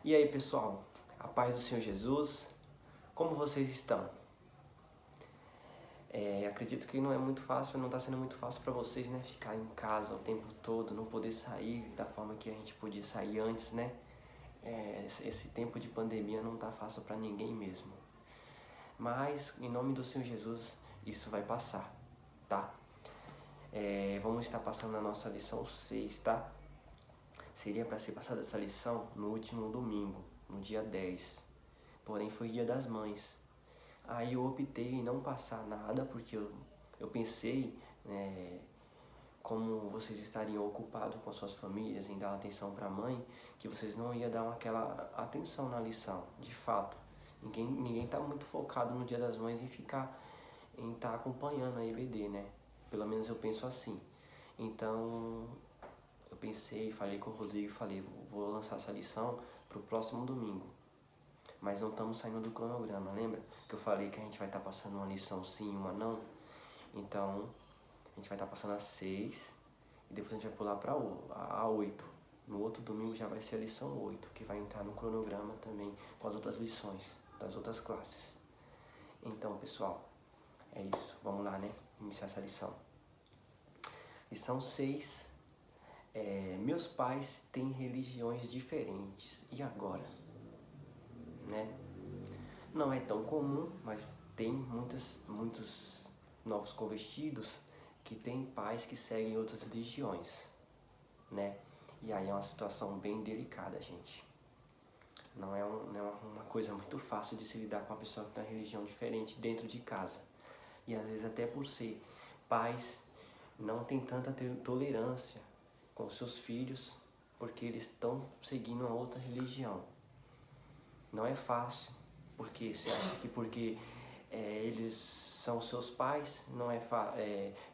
E aí, pessoal, a paz do Senhor Jesus, como vocês estão? Acredito que não é muito fácil, não está sendo muito fácil para vocês, né? Ficar em casa o tempo todo, não poder sair da forma que a gente podia sair antes, né? Esse tempo de pandemia não está fácil para ninguém mesmo. Mas, em nome do Senhor Jesus, isso vai passar, tá? Vamos estar passando a nossa lição 6, tá? Seria para ser passada essa lição no último domingo, no dia 10. Porém, foi dia das mães. Aí eu optei em não passar nada, porque eu pensei, como vocês estariam ocupados com as suas famílias, em dar atenção para a mãe, que vocês não iam dar aquela atenção na lição, de fato. Ninguém está muito focado no Dia das Mães em estar acompanhando a EBD, né? Pelo menos eu penso assim. Então, eu pensei, falei com o Rodrigo, falei, vou lançar essa lição para o próximo domingo. Mas não estamos saindo do cronograma, lembra? Que eu falei que a gente vai estar passando uma lição sim e uma não? Então, a gente vai estar passando a 6 e depois a gente vai pular para a 8. No outro domingo já vai ser a lição 8, que vai entrar no cronograma também com as outras lições das outras classes. Então, pessoal, é isso. Vamos lá, né? Iniciar essa lição. Lição 6. Meus pais têm religiões diferentes. E agora? Né? Não é tão comum, mas tem muitos novos convertidos que têm pais que seguem outras religiões, né? E aí é uma situação bem delicada, gente. Não é uma coisa muito fácil de se lidar com uma pessoa que tem uma religião diferente dentro de casa. E às vezes até por ser pais não tem tanta tolerância com seus filhos porque eles estão seguindo uma outra religião. Não é fácil, porque você acha que porque eles são seus pais, não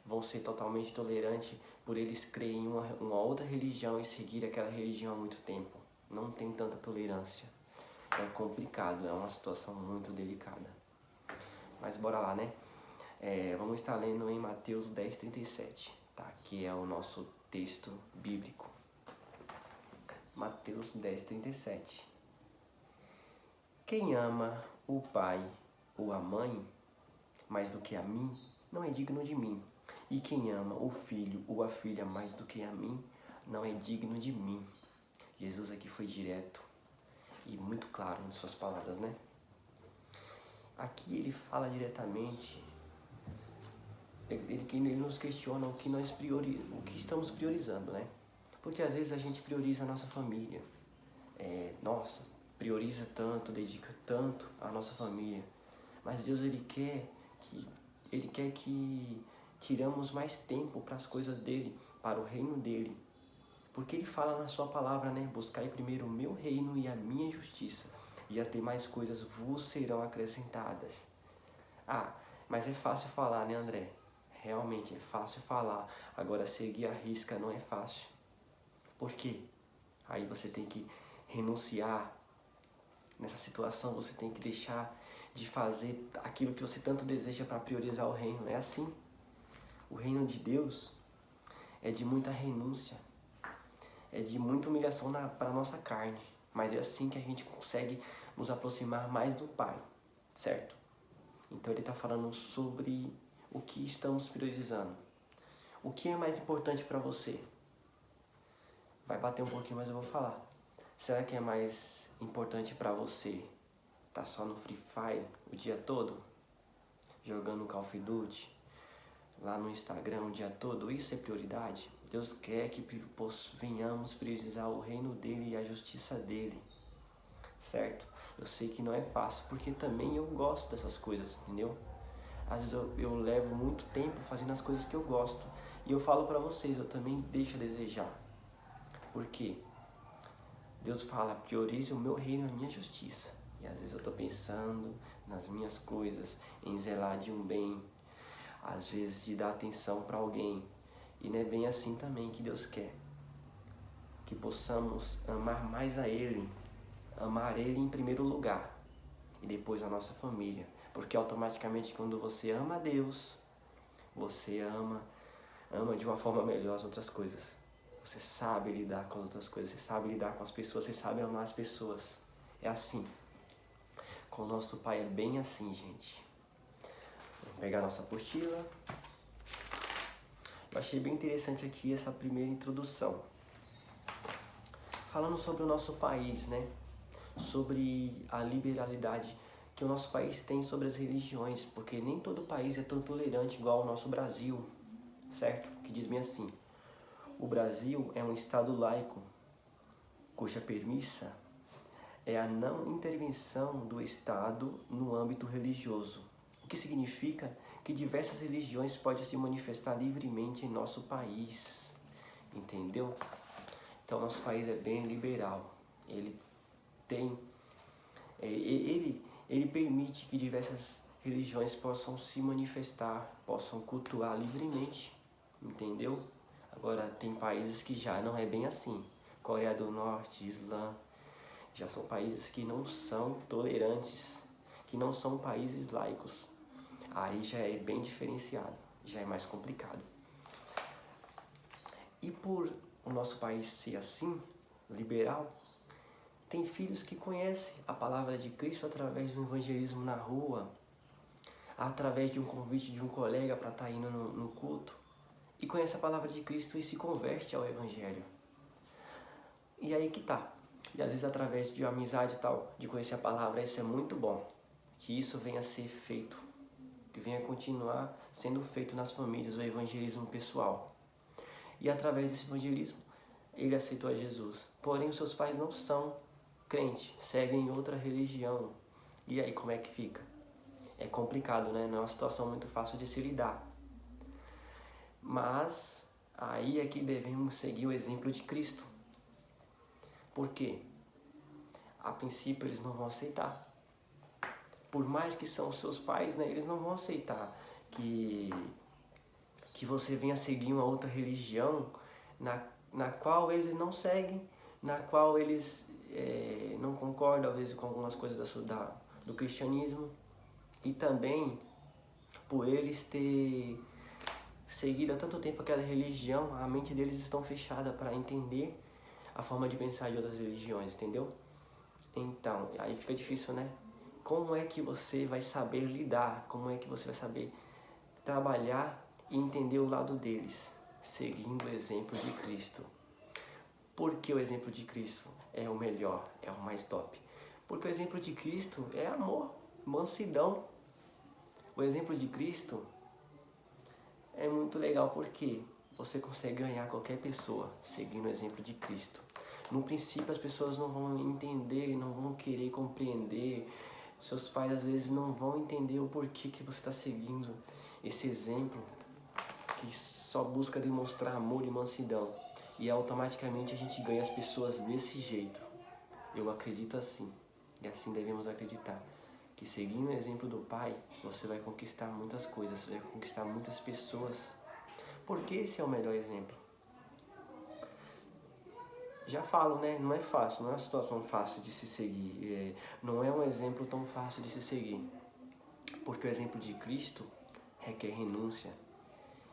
vão ser totalmente tolerantes por eles crerem em uma outra religião e seguir aquela religião há muito tempo. Não tem tanta tolerância. É complicado, é uma situação muito delicada. Mas bora lá, né? Vamos estar lendo em Mateus 10:37, tá? Que é o nosso texto bíblico. Mateus 10:37. Quem ama o pai ou a mãe mais do que a mim, não é digno de mim. E quem ama o filho ou a filha mais do que a mim, não é digno de mim. Jesus aqui foi direto e muito claro nas suas palavras, né? Aqui ele fala diretamente, ele nos questiona o que estamos priorizando, né? Porque às vezes a gente prioriza a nossa família. Prioriza tanto, dedica tanto à nossa família. Mas Deus, Ele quer que tiramos mais tempo para as coisas dEle, para o reino dEle. Porque Ele fala na sua palavra, né? Buscai primeiro o meu reino e a minha justiça, e as demais coisas vos serão acrescentadas. Mas é fácil falar, né, André? Realmente é fácil falar. Agora seguir a risca não é fácil. Por quê? Aí você tem que renunciar. Nessa situação você tem que deixar de fazer aquilo que você tanto deseja para priorizar o reino. É assim. O reino de Deus é de muita renúncia. É de muita humilhação para a nossa carne. Mas é assim que a gente consegue nos aproximar mais do Pai. Certo? Então ele está falando sobre o que estamos priorizando. O que é mais importante para você? Vai bater um pouquinho, mas eu vou falar. Será que é mais importante para você tá só no Free Fire o dia todo? Jogando Call of Duty? Lá no Instagram o dia todo? Isso é prioridade? Deus quer que venhamos priorizar o reino dEle e a justiça dEle. Certo? Eu sei que não é fácil, porque também eu gosto dessas coisas, entendeu? Às vezes eu levo muito tempo fazendo as coisas que eu gosto. E eu falo pra vocês, eu também deixo a desejar. Por quê? Deus fala, priorize o meu reino e a minha justiça. E às vezes eu estou pensando nas minhas coisas, em zelar de um bem, às vezes de dar atenção para alguém. E não é bem assim também que Deus quer. Que possamos amar mais a Ele, amar Ele em primeiro lugar, e depois a nossa família. Porque automaticamente quando você ama a Deus, você ama de uma forma melhor as outras coisas. Você sabe lidar com as outras coisas, você sabe lidar com as pessoas, você sabe amar as pessoas. É assim. Com o nosso Pai é bem assim, gente. Vamos pegar a nossa apostila. Eu achei bem interessante aqui essa primeira introdução. Falando sobre o nosso país, né? Sobre a liberalidade que o nosso país tem sobre as religiões, porque nem todo país é tão tolerante igual o nosso Brasil, certo? Que diz bem assim: o Brasil é um estado laico, cuja premissa é a não intervenção do Estado no âmbito religioso, o que significa que diversas religiões podem se manifestar livremente em nosso país, entendeu? Então, nosso país é bem liberal, ele tem, ele permite que diversas religiões possam se manifestar, possam cultuar livremente, entendeu? Agora, tem países que já não é bem assim, Coreia do Norte, Islã, já são países que não são tolerantes, que não são países laicos. Aí já é bem diferenciado, já é mais complicado. E por o nosso país ser assim, liberal, tem filhos que conhecem a palavra de Cristo através do evangelismo na rua, através de um convite de um colega para estar indo no culto, e conhece a palavra de Cristo e se converte ao evangelho. E aí que tá. E às vezes através de uma amizade e tal, de conhecer a palavra, isso é muito bom. Que isso venha a ser feito, que venha a continuar sendo feito nas famílias, o evangelismo pessoal. E através desse evangelismo, ele aceitou a Jesus. Porém, os seus pais não são crentes, seguem outra religião. E aí, como é que fica? É complicado, né? Não é uma situação muito fácil de se lidar. Mas aí é que devemos seguir o exemplo de Cristo. Por quê? A princípio eles não vão aceitar. Por mais que são seus pais, né, eles não vão aceitar que você venha seguir uma outra religião na qual eles não seguem, na qual eles não concordam, às vezes, com algumas coisas do cristianismo. E também, por eles ter seguido há tanto tempo aquela religião, a mente deles estão fechada para entender a forma de pensar de outras religiões, entendeu? Então, aí fica difícil, né? Como é que você vai saber lidar? Como é que você vai saber trabalhar e entender o lado deles? Seguindo o exemplo de Cristo. Por que o exemplo de Cristo é o melhor, é o mais top? Porque o exemplo de Cristo é amor, mansidão. O exemplo de Cristo é muito legal porque você consegue ganhar qualquer pessoa seguindo o exemplo de Cristo. No princípio as pessoas não vão entender, não vão querer compreender. Seus pais às vezes não vão entender o porquê que você está seguindo esse exemplo que só busca demonstrar amor e mansidão. E automaticamente a gente ganha as pessoas desse jeito. Eu acredito assim. E assim devemos acreditar. Que seguindo o exemplo do Pai, você vai conquistar muitas coisas, você vai conquistar muitas pessoas. Porque esse é o melhor exemplo. Já falo, né? Não é fácil, não é uma situação fácil de se seguir. Não é um exemplo tão fácil de se seguir. Porque o exemplo de Cristo requer renúncia.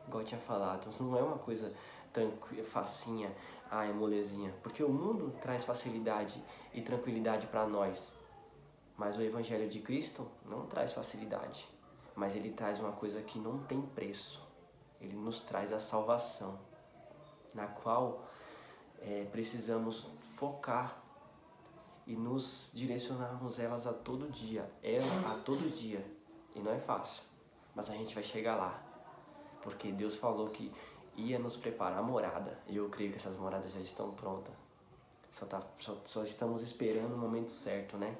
Igual eu tinha falado, não é uma coisa tranquila, facinha, é molezinha. Porque o mundo traz facilidade e tranquilidade para nós. Mas o Evangelho de Cristo não traz facilidade. Mas ele traz uma coisa que não tem preço. Ele nos traz a salvação, na qual precisamos focar e nos direcionarmos elas a todo dia. Ela a todo dia. E não é fácil, mas a gente vai chegar lá. Porque Deus falou que ia nos preparar a morada. E eu creio que essas moradas já estão prontas. Só estamos esperando o momento certo, né?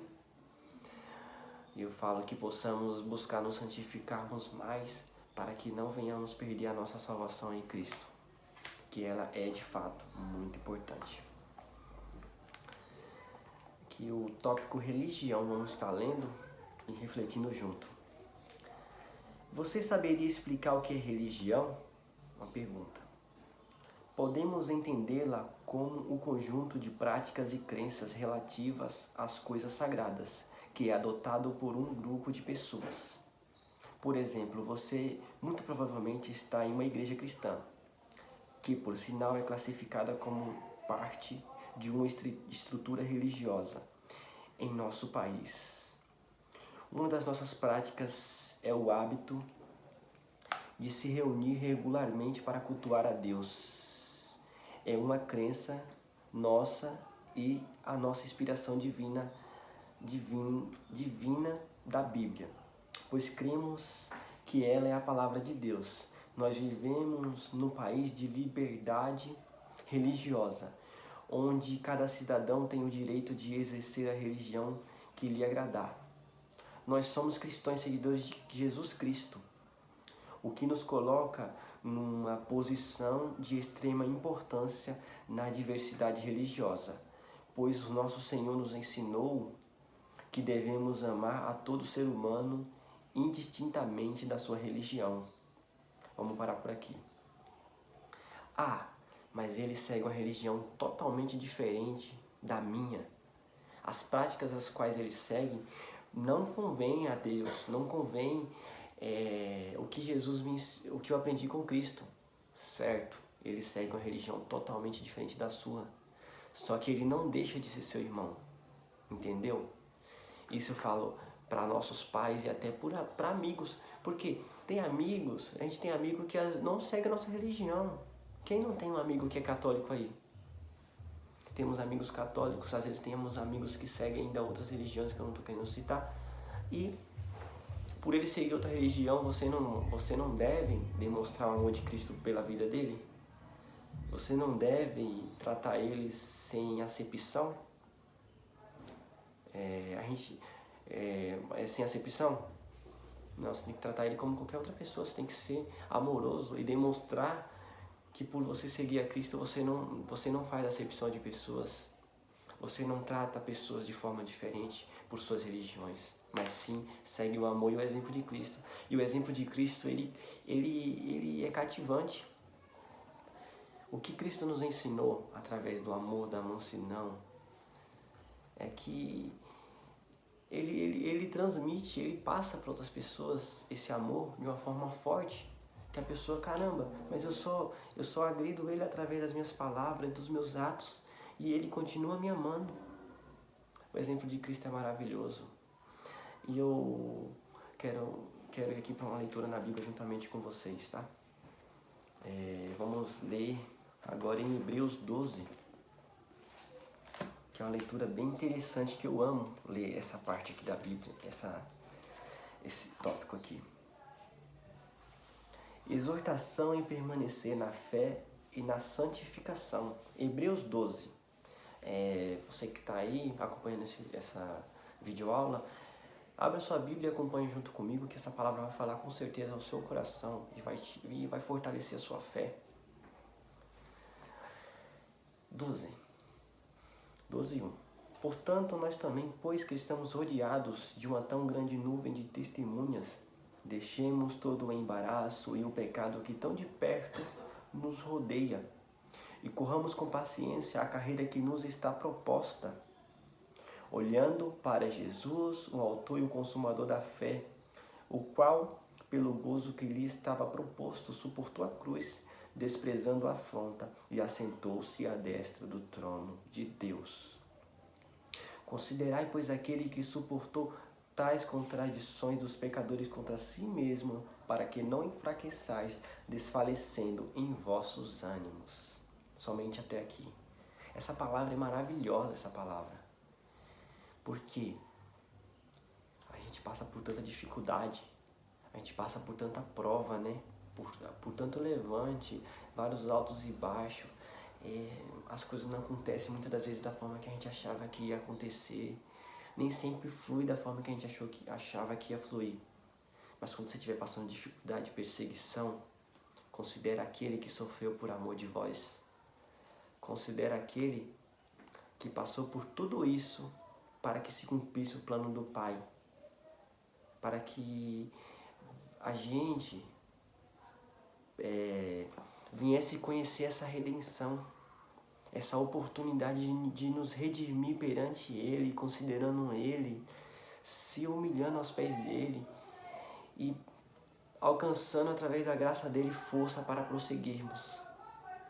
E eu falo que possamos buscar nos santificarmos mais para que não venhamos perder a nossa salvação em Cristo. Que ela é de fato muito importante. Que o tópico religião vamos estar lendo e refletindo junto. Você saberia explicar o que é religião? Uma pergunta. Podemos entendê-la como o conjunto de práticas e crenças relativas às coisas sagradas, que é adotado por um grupo de pessoas. Por exemplo, você muito provavelmente está em uma igreja cristã, que por sinal é classificada como parte de uma estrutura religiosa. em nosso país. Uma das nossas práticas é o hábito de se reunir regularmente para cultuar a Deus. É uma crença nossa e a nossa inspiração divina da Bíblia, pois cremos que ela é a palavra de Deus. Nós vivemos num país de liberdade religiosa, onde cada cidadão tem o direito de exercer a religião que lhe agradar. Nós somos cristãos seguidores de Jesus Cristo, o que nos coloca numa posição de extrema importância na diversidade religiosa, pois o nosso Senhor nos ensinou que devemos amar a todo ser humano indistintamente da sua religião. Vamos parar por aqui. Mas eles seguem uma religião totalmente diferente da minha. As práticas as quais eles seguem não convém a Deus, não convém o que eu aprendi com Cristo, certo? Ele segue uma religião totalmente diferente da sua, só que ele não deixa de ser seu irmão, entendeu? Isso eu falo para nossos pais e até para amigos, porque a gente tem amigo que não segue a nossa religião. Quem não tem um amigo que é católico aí? Temos amigos católicos, às vezes temos amigos que seguem ainda outras religiões que eu não estou querendo citar, e por ele seguir outra religião, você não deve demonstrar o amor de Cristo pela vida dele? Você não deve tratar ele sem acepção? Sem acepção? Não, você tem que tratar ele como qualquer outra pessoa. Você tem que ser amoroso e demonstrar que por você seguir a Cristo, você não faz acepção de pessoas. Você não trata pessoas de forma diferente por suas religiões, mas sim segue o amor e o exemplo de Cristo. E o exemplo de Cristo, ele é cativante. O que Cristo nos ensinou através do amor, da mansidão, é que ele transmite, ele passa para outras pessoas esse amor de uma forma forte, que a pessoa, caramba, mas eu só agrido ele através das minhas palavras, dos meus atos, e ele continua me amando. O exemplo de Cristo é maravilhoso. E eu quero ir aqui para uma leitura na Bíblia juntamente com vocês, tá? Vamos ler agora em Hebreus 12, que é uma leitura bem interessante, que eu amo ler essa parte aqui da Bíblia, esse tópico aqui. Exortação em permanecer na fé e na santificação. Hebreus 12. Você que está aí acompanhando essa videoaula, abra sua Bíblia e acompanhe junto comigo, que essa palavra vai falar com certeza ao seu coração e vai fortalecer a sua fé. 12:1. Portanto, nós também, pois que estamos rodeados de uma tão grande nuvem de testemunhas, deixemos todo o embaraço e o pecado que tão de perto nos rodeia e corramos com paciência a carreira que nos está proposta, olhando para Jesus, o autor e o consumador da fé, o qual, pelo gozo que lhe estava proposto, suportou a cruz, desprezando a afronta, e assentou-se à destra do trono de Deus. Considerai, pois, aquele que suportou tais contradições dos pecadores contra si mesmo, para que não enfraqueçais, desfalecendo em vossos ânimos. Somente até aqui. Essa palavra é maravilhosa, essa palavra. Porque a gente passa por tanta dificuldade, a gente passa por tanta prova, né? Por tanto levante, vários altos e baixos. As coisas não acontecem muitas das vezes da forma que a gente achava que ia acontecer. Nem sempre flui da forma que a gente achava que ia fluir. Mas quando você estiver passando dificuldade, perseguição, considera aquele que sofreu por amor de vós. Considera aquele que passou por tudo isso para que se cumprisse o plano do Pai. Para que a gente viesse conhecer essa redenção, essa oportunidade de nos redimir perante Ele, considerando Ele, se humilhando aos pés dEle e alcançando através da graça dEle força para prosseguirmos,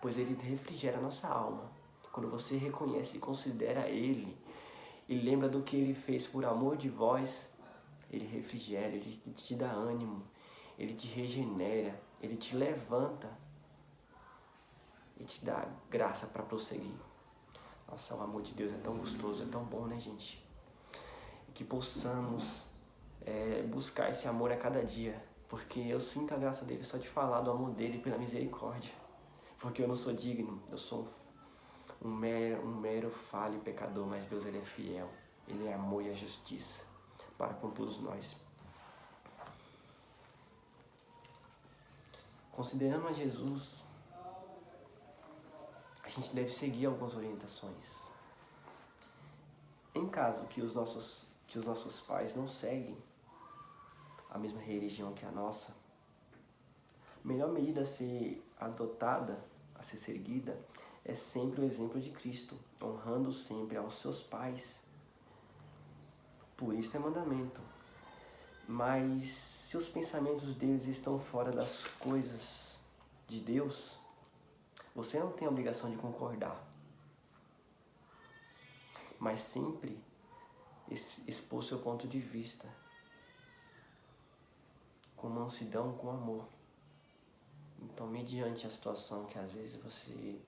pois Ele refrigera a nossa alma. Quando você reconhece e considera Ele e lembra do que Ele fez por amor de vós, Ele refrigera, Ele te dá ânimo, Ele te regenera, Ele te levanta e te dá graça para prosseguir. Nossa, o amor de Deus é tão gostoso, é tão bom, né, gente? E que possamos buscar esse amor a cada dia, porque eu sinto a graça dele só de falar do amor dele pela misericórdia, porque eu não sou digno, eu sou um mero falho e pecador, mas Deus, Ele é fiel, Ele é amor e a justiça para com todos nós. Considerando a Jesus, a gente deve seguir algumas orientações. Em caso que os nossos pais não seguem a mesma religião que a nossa, a melhor medida a ser adotada, a ser seguida, é sempre o exemplo de Cristo, honrando sempre aos seus pais. Por isso é mandamento. Mas se os pensamentos deles estão fora das coisas de Deus, você não tem a obrigação de concordar, mas sempre expor seu ponto de vista com mansidão, com amor. Então, mediante a situação que às vezes você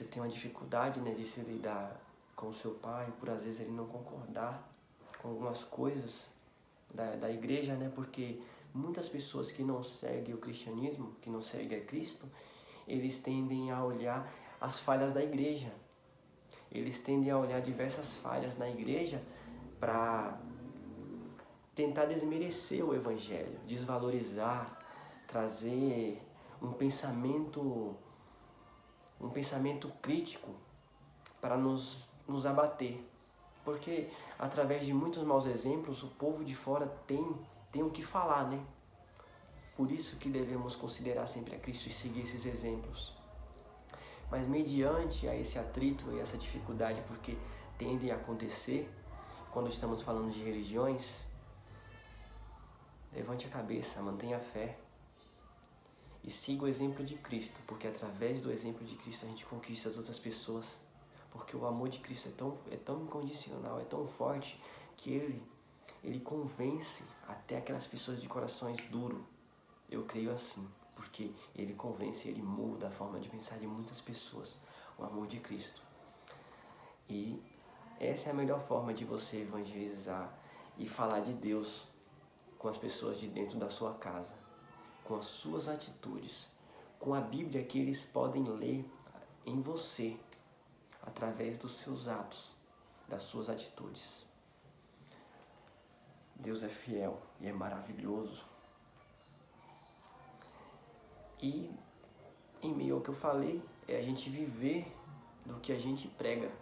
tem uma dificuldade, né, de se lidar com o seu pai, por às vezes ele não concordar com algumas coisas da igreja, né, porque muitas pessoas que não seguem o cristianismo, que não seguem a Cristo, eles tendem a olhar as falhas da igreja. Eles tendem a olhar diversas falhas na igreja para tentar desmerecer o evangelho, desvalorizar, trazer um pensamento crítico para nos abater. Porque através de muitos maus exemplos, o povo de fora tem o que falar, né? Por isso que devemos considerar sempre a Cristo e seguir esses exemplos. Mas mediante a esse atrito e essa dificuldade, porque tende a acontecer quando estamos falando de religiões, levante a cabeça, mantenha a fé e siga o exemplo de Cristo, porque através do exemplo de Cristo a gente conquista as outras pessoas, porque o amor de Cristo é tão incondicional, é tão forte, que ele convence até aquelas pessoas de corações duros. Eu creio assim, porque ele convence, ele muda a forma de pensar de muitas pessoas, o amor de Cristo. E essa é a melhor forma de você evangelizar e falar de Deus com as pessoas de dentro da sua casa, com as suas atitudes, com a Bíblia que eles podem ler em você, através dos seus atos, das suas atitudes. Deus é fiel e é maravilhoso. E em meio ao que eu falei, é a gente viver do que a gente prega.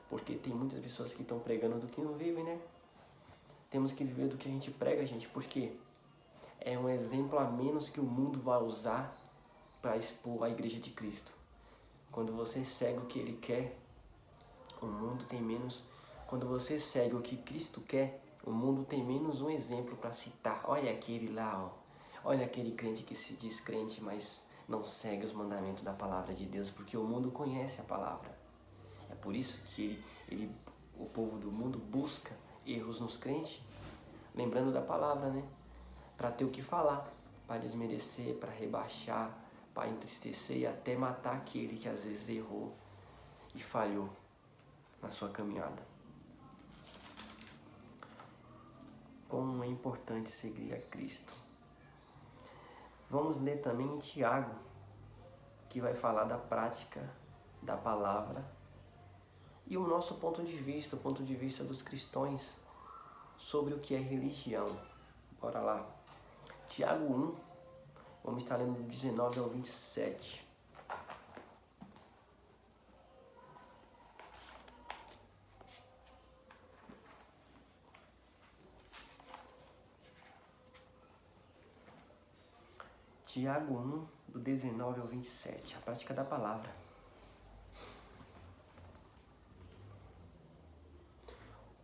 Porque tem muitas pessoas que estão pregando do que não vivem, né? Temos que viver do que a gente prega, gente, porque é um exemplo a menos que o mundo vai usar para expor a igreja de Cristo. Quando você segue o que Ele quer, o mundo tem menos. Quando você segue o que Cristo quer, o mundo tem menos um exemplo para citar. Olha aquele lá, ó. Olha aquele crente que se diz crente, mas não segue os mandamentos da palavra de Deus, porque o mundo conhece a palavra. É por isso que o povo do mundo busca erros nos crentes, lembrando da palavra, né? Para ter o que falar, para desmerecer, para rebaixar, para entristecer e até matar aquele que às vezes errou e falhou na sua caminhada. Como é importante seguir a Cristo. Vamos ler também em Tiago, que vai falar da prática da palavra e o nosso ponto de vista, o ponto de vista dos cristãos sobre o que é religião. Bora lá. Tiago 1, vamos estar lendo do 19 ao 27. Tiago 1, do 19 ao 27, a prática da palavra.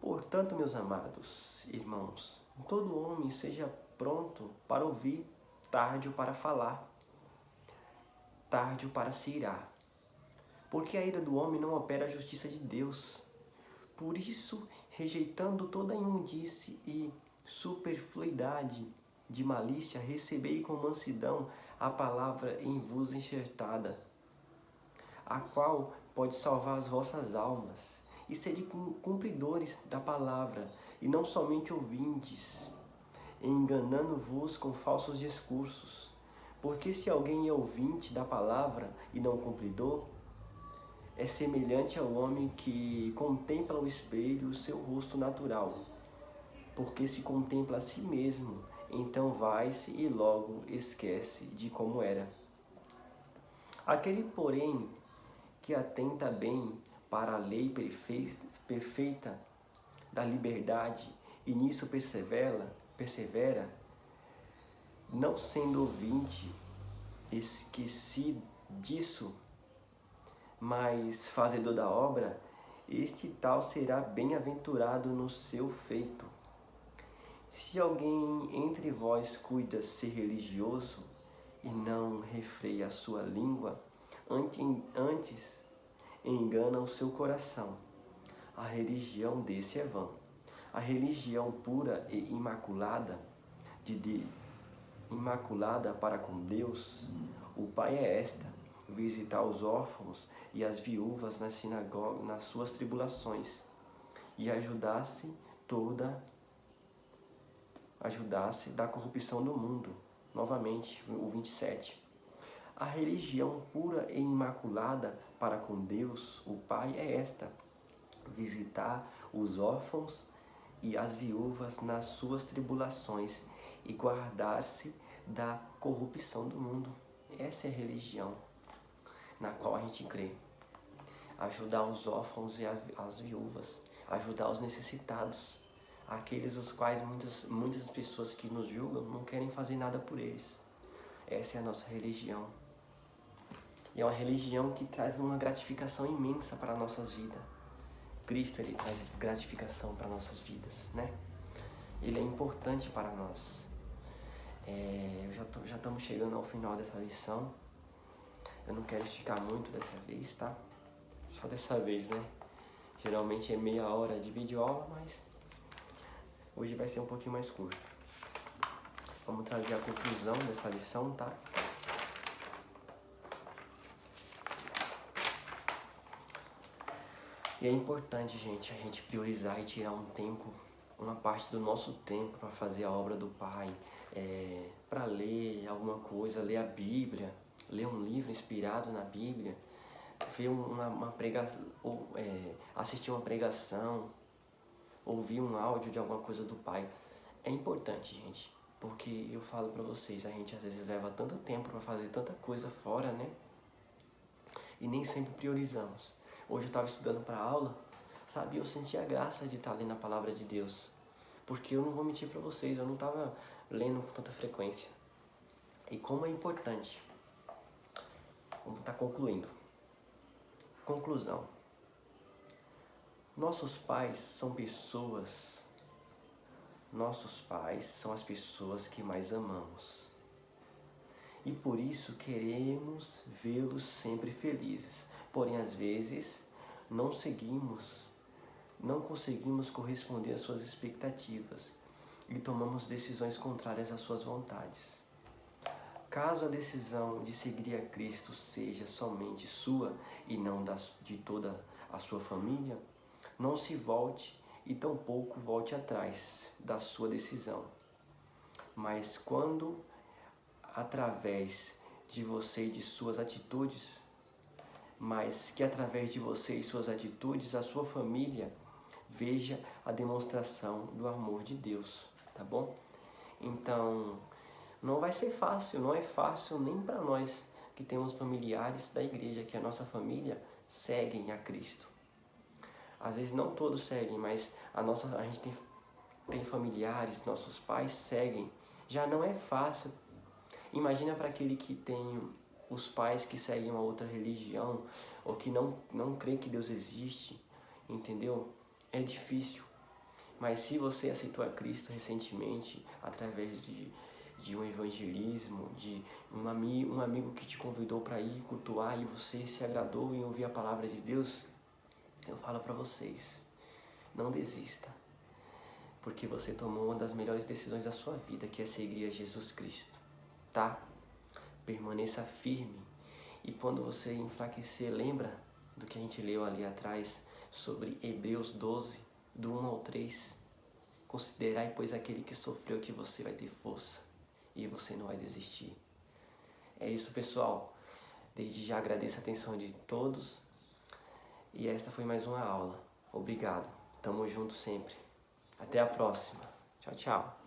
Portanto, meus amados irmãos, todo homem seja pronto para ouvir, tardio para falar, tardio para se irar. Porque a ira do homem não opera a justiça de Deus. Por isso, rejeitando toda imundície e superfluidade de malícia, recebei com mansidão a palavra em vos enxertada, a qual pode salvar as vossas almas. E sede cumpridores da palavra, e não somente ouvintes, enganando-vos com falsos discursos. Porque se alguém é ouvinte da palavra e não cumpridor, é semelhante ao homem que contempla o espelho o seu rosto natural. Porque se contempla a si mesmo, então vai-se e logo esquece de como era. Aquele, porém, que atenta bem para a lei perfeita da liberdade e nisso persevera, não sendo ouvinte, esqueci disso, mas fazedor da obra, este tal será bem-aventurado no seu feito. Se alguém entre vós cuida ser religioso e não refreia a sua língua, antes engana o seu coração, a religião desse é vã. A religião pura e imaculada, imaculada para com Deus, o Pai é esta: visitar os órfãos e as viúvas nas sinagogas, nas suas tribulações, e ajudasse da corrupção do mundo. Novamente, o 27. A religião pura e imaculada para com Deus, o Pai, é esta: visitar os órfãos e as viúvas nas suas tribulações e guardar-se da corrupção do mundo. Essa é a religião na qual a gente crê. Ajudar os órfãos e as viúvas, ajudar os necessitados, aqueles os quais muitas pessoas que nos julgam não querem fazer nada por eles. Essa é a nossa religião. E é uma religião que traz uma gratificação imensa para as nossas vidas. Cristo, ele traz gratificação para nossas vidas, né? Ele é importante para nós. Já estamos chegando ao final dessa lição. Eu não quero esticar muito dessa vez, tá? Só dessa vez, né? Geralmente é meia hora de videoaula, mas hoje vai ser um pouquinho mais curto. Vamos trazer a conclusão dessa lição, tá? E é importante, gente, a gente priorizar e tirar um tempo, uma parte do nosso tempo para fazer a obra do Pai, para ler alguma coisa, ler a Bíblia, ler um livro inspirado na Bíblia, ver uma pregação, assistir uma pregação, ouvir um áudio de alguma coisa do Pai. É importante, gente, porque eu falo para vocês, a gente às vezes leva tanto tempo para fazer tanta coisa fora, né? E nem sempre priorizamos. Hoje eu estava estudando para aula, sabe? Eu senti a graça de estar lendo a palavra de Deus. Porque eu não vou mentir para vocês, eu não estava lendo com tanta frequência. E como é importante. Vamos estar concluindo. Conclusão. Nossos pais são as pessoas que mais amamos. E por isso queremos vê-los sempre felizes. Porém, às vezes, não conseguimos corresponder às suas expectativas e tomamos decisões contrárias às suas vontades. Caso a decisão de seguir a Cristo seja somente sua e não de toda a sua família, não se volte e tampouco volte atrás da sua decisão. Mas quando, através de você e de suas atitudes, a sua família veja a demonstração do amor de Deus, tá bom? Então, não é fácil nem para nós que temos familiares da igreja, que a nossa família seguem a Cristo. Às vezes não todos seguem, mas a gente tem familiares, nossos pais seguem. Já não é fácil. Imagina para aquele que tem os pais que seguem uma outra religião ou que não crê que Deus existe, entendeu? É difícil. Mas se você aceitou a Cristo recentemente, através de um evangelismo, de um amigo que te convidou para ir cultuar e você se agradou em ouvir a palavra de Deus, eu falo para vocês, não desista. Porque você tomou uma das melhores decisões da sua vida, que é seguir a Jesus Cristo, tá? Permaneça firme. E quando você enfraquecer, lembra do que a gente leu ali atrás sobre Hebreus 12, do 1 ao 3. Considerai, pois, aquele que sofreu, que você vai ter força e você não vai desistir. É isso, pessoal. Desde já agradeço a atenção de todos. E esta foi mais uma aula. Obrigado. Tamo junto sempre. Até a próxima. Tchau, tchau.